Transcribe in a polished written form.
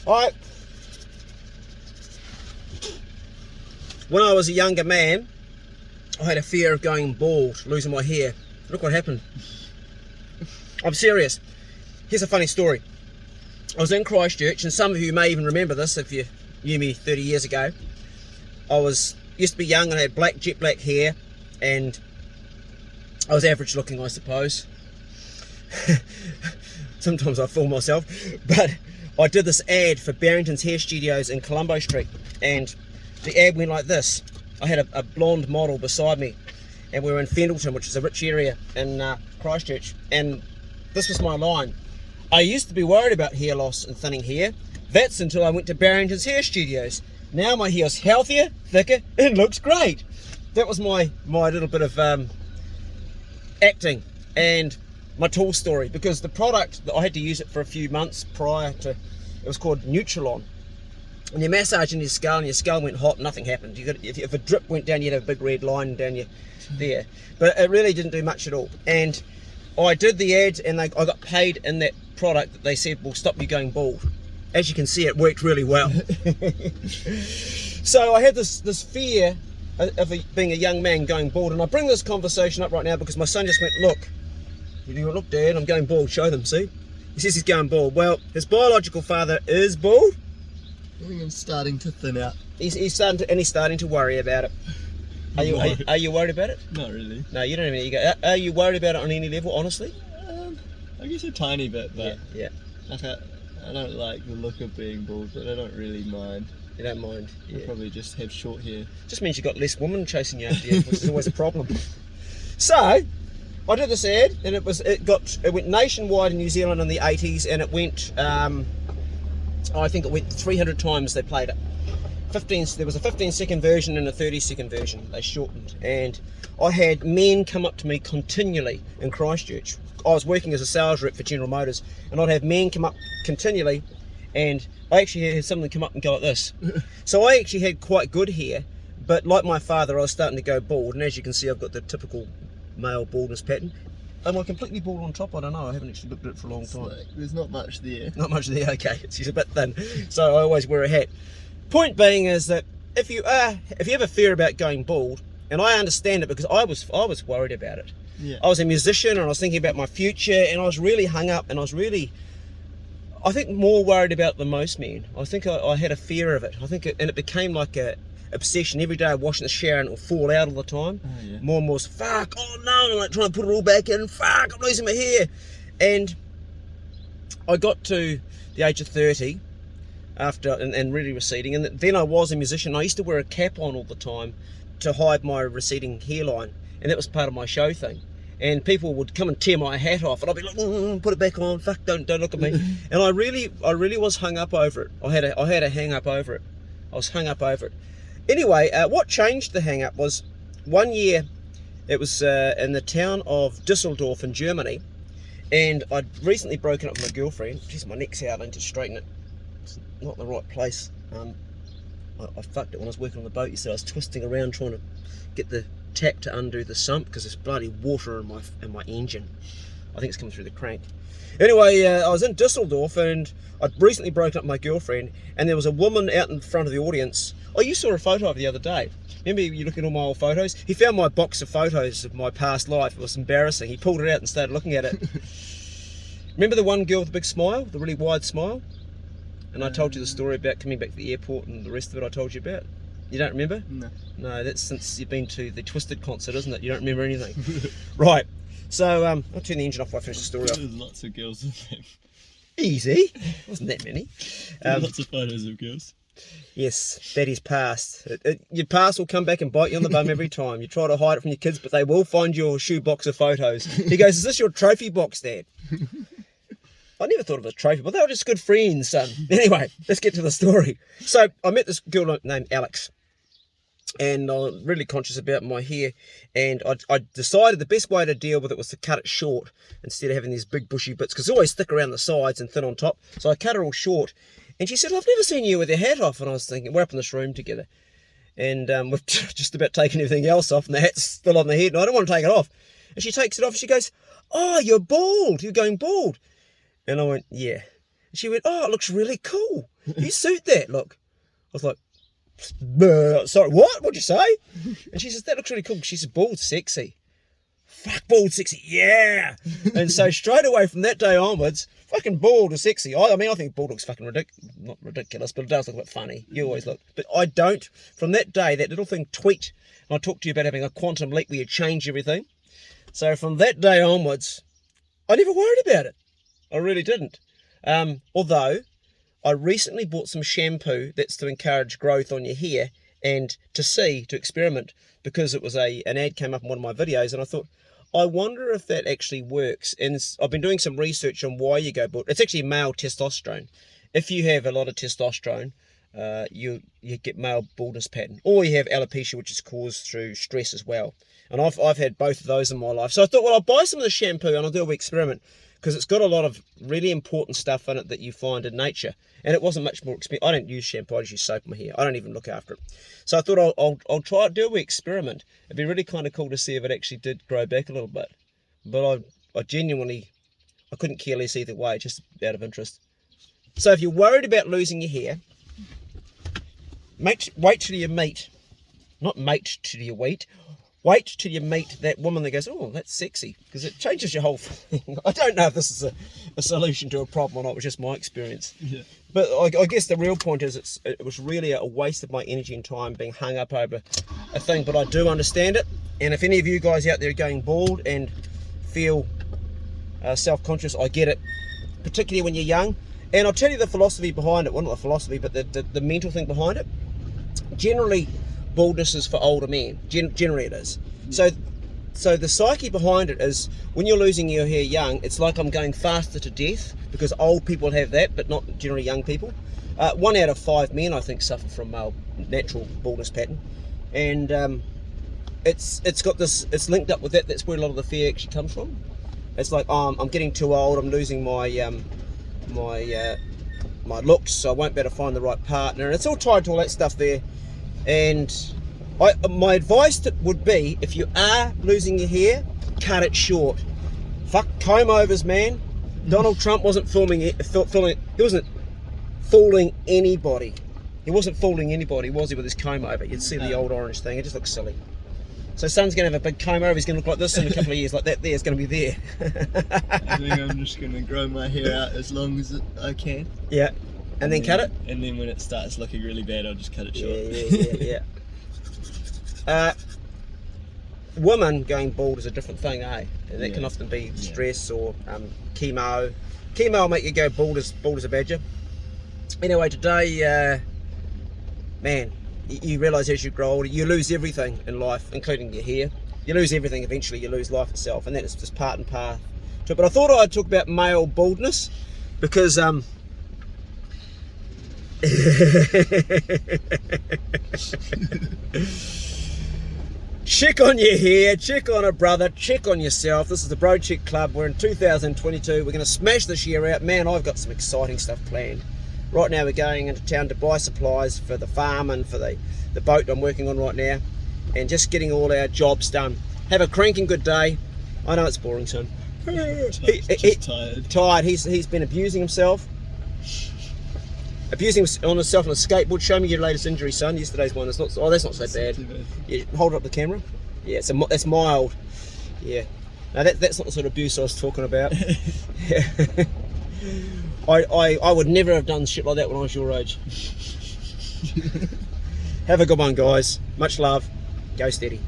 When I was a younger man, I had a fear of going bald, losing my hair. Look what happened. I'm serious. Here's a funny story. I was in Christchurch, and some of you may even remember this if you knew me 30 years ago. I used to be young and I had jet black hair, and I was average looking, I suppose. Sometimes I fool myself, but I did this ad for Barrington's Hair Studios in Colombo Street, and the ad went like this. I had a blonde model beside me, and we were in Fendleton, which is a rich area in Christchurch, and this was my line. I used to be worried about hair loss and thinning hair. That's until I went to Barrington's Hair Studios. Now my hair's healthier, thicker, and looks great. That was my little bit of acting and my tall story, because the product, I had to use it for a few months prior to, it was called Neutralon. And you massage in your skull, and your skull went hot, nothing happened. If a drip went down, you'd have a big red line down there. But it really didn't do much at all. And I did the ads, and I got paid in that product that they said will stop you going bald. As you can see, it worked really well. So I had this fear of being a young man going bald, and I bring this conversation up right now because my son just went, look, Dad, I'm going bald, show them, see? He says he's going bald. Well, his biological father is bald. I think I'm starting to thin out. He's starting to worry about it. Are you worried about it? Not really. No, you don't have any ego. Are you worried about it on any level, honestly? I guess a tiny bit, but yeah. Like I don't like the look of being bald, but I don't really mind. You don't mind? Yeah. I'll probably just have short hair. Just means you've got less women chasing you after you, which is always a problem. So, I did this ad, and it went nationwide in New Zealand in the 80s, and it went, I think it went 300 times they played it. There was a 15-second version and a 30-second version. They shortened, and I had men come up to me continually in Christchurch. I was working as a sales rep for General Motors, and I'd have men come up continually, and I actually had someone come up and go like this. So I actually had quite good hair, but like my father, I was starting to go bald, and as you can see, I've got the typical male baldness pattern. Am I completely bald on top? I don't know. I haven't actually looked at it for a long time. Like, there's not much there. Not much there. Okay, it's a bit thin, so I always wear a hat. Point being is that if you have a fear about going bald, and I understand it because I was worried about it. Yeah. I was a musician, and I was thinking about my future, and I was really hung up, and I think more worried about than most men. I think I had a fear of it. And it became like a obsession. Every day I wash in the shower and it would fall out all the time. Oh, yeah. More and more, fuck, oh no, I'm like trying to put it all back in, fuck, I'm losing my hair. And I got to the age of 30 after, and really receding, and then I was a musician. I used to wear a cap on all the time to hide my receding hairline, and that was part of my show thing. And people would come and tear my hat off, and I'd be like, put it back on, fuck, don't look at me. And I really was hung up over it. I had a hang up over it. I was hung up over it. Anyway, what changed the hang up was one year, it was in the town of Dusseldorf in Germany, and I'd recently broken up with my girlfriend. Jeez, my neck's out, I need to straighten it. It's not the right place. I fucked it when I was working on the boat. You said I was twisting around trying to get the tap to undo the sump because there's bloody water in my engine. I think it's coming through the crank. Anyway, I was in Dusseldorf, and I'd recently broken up with my girlfriend, and there was a woman out in front of the audience. Oh, you saw a photo of the other day. Remember, you look at all my old photos? He found my box of photos of my past life. It was embarrassing. He pulled it out and started looking at it. Remember the one girl with the big smile, the really wide smile? And I told you the story about coming back to the airport and the rest of it I told you about. You don't remember? No. No, that's since you've been to the Twisted concert, isn't it? You don't remember anything. Right. So, I'll turn the engine off before I finish the story off. There's lots of girls with them. Easy. Wasn't that many. Lots of photos of girls. Yes, that is past. Your past will come back and bite you on the bum every time. You try to hide it from your kids, but they will find your shoebox of photos. He goes, is this your trophy box, Dad? I never thought of it as a trophy, but they were just good friends, son. Anyway, let's get to the story. So I met this girl named Alex, and I was really conscious about my hair, and I decided the best way to deal with it was to cut it short instead of having these big bushy bits, because it's always thick around the sides and thin on top. So I cut it all short, and she said, I've never seen you with your hat off. And I was thinking, we're up in this room together, and we've just about taken everything else off, and the hat's still on the head, and I don't want to take it off. And she takes it off, and she goes, oh, you're bald, you're going bald. And I went, yeah. And she went, oh, it looks really cool. You suit that, look. I was like, sorry, what? What'd you say? And she says, that looks really cool. She said, bald sexy. Fuck, bald sexy, yeah. And so straight away from that day onwards, fucking bald is sexy. I mean, I think bald looks fucking not ridiculous, but it does look a bit funny. You always look. But I don't. From that day, that little thing tweaked, and I talked to you about having a quantum leap where you change everything. So from that day onwards, I never worried about it. I really didn't. Although, I recently bought some shampoo that's to encourage growth on your hair and to experiment, because it was an ad came up in one of my videos, and I thought, I wonder if that actually works. And I've been doing some research on why you go bald. It's actually male testosterone. If you have a lot of testosterone, you get male baldness pattern. Or you have alopecia, which is caused through stress as well. And I've had both of those in my life. So I thought, well, I'll buy some of the shampoo and I'll do a wee experiment, because it's got a lot of really important stuff in it that you find in nature. And it wasn't much more expensive. I don't use shampoo, I just use soap in my hair. I don't even look after it. So I thought I'll try to do a wee experiment. It'd be really kind of cool to see if it actually did grow back a little bit. But I genuinely, I couldn't care less either way, just out of interest. So if you're worried about losing your hair, wait till you meet, not mate till you wait till you meet that woman that goes, oh, that's sexy, because it changes your whole thing. I don't know if this is a solution to a problem or not. It was just my experience. Yeah. But I guess the real point is it was really a waste of my energy and time being hung up over a thing. But I do understand it. And if any of you guys out there are going bald and feel self-conscious, I get it, particularly when you're young. And I'll tell you the philosophy behind it. Well, not the philosophy, but the mental thing behind it. Generally, baldness is for older men. Generally it is. So the psyche behind it is, when you're losing your hair young, it's like I'm going faster to death, because old people have that, but not generally young people. 1 out of 5 men, I think, suffer from male natural baldness pattern. And it's got this, it's linked up with that. That's where a lot of the fear actually comes from. It's like, oh, I'm getting too old, I'm losing my my looks, so I won't be able to find the right partner. And it's all tied to all that stuff there. And my advice would be, if you are losing your hair, cut it short. Fuck comb overs, man. Donald Trump wasn't he wasn't fooling anybody. He wasn't fooling anybody, was he, with his comb over? You'd see the old orange thing, it just looks silly. So son's going to have a big comb over, he's going to look like this in a couple of years, like that there's going to be there. I think I'm just going to grow my hair out as long as I can. Yeah. And then cut it? And then when it starts looking really bad, I'll just cut it short. Yeah. Women going bald is a different thing, eh? And that can often be stress or chemo. Chemo will make you go bald as a badger. Anyway, today, man, you realise as you grow older, you lose everything in life, including your hair. You lose everything eventually, you lose life itself, and that is just part and parcel to it. But I thought I'd talk about male baldness, because check on your hair, check on a brother, check on yourself. This is the Bro Check Club. We're in 2022. We're going to smash this year out. Man, I've got some exciting stuff planned. Right now we're going into town to buy supplies for the farm and for the boat I'm working on right now, and just getting all our jobs done. Have a cranking good day. I know it's boring, son. Just tired. Tired. He's been abusing himself. Abusing on himself on a skateboard. Show me your latest injury, son. Yesterday's one. It's not. Oh, that's not so bad. Yeah, hold up the camera. Yeah, that's mild. Yeah. No, that's not the sort of abuse I was talking about. Yeah. I would never have done shit like that when I was your age. Have a good one, guys. Much love. Go steady.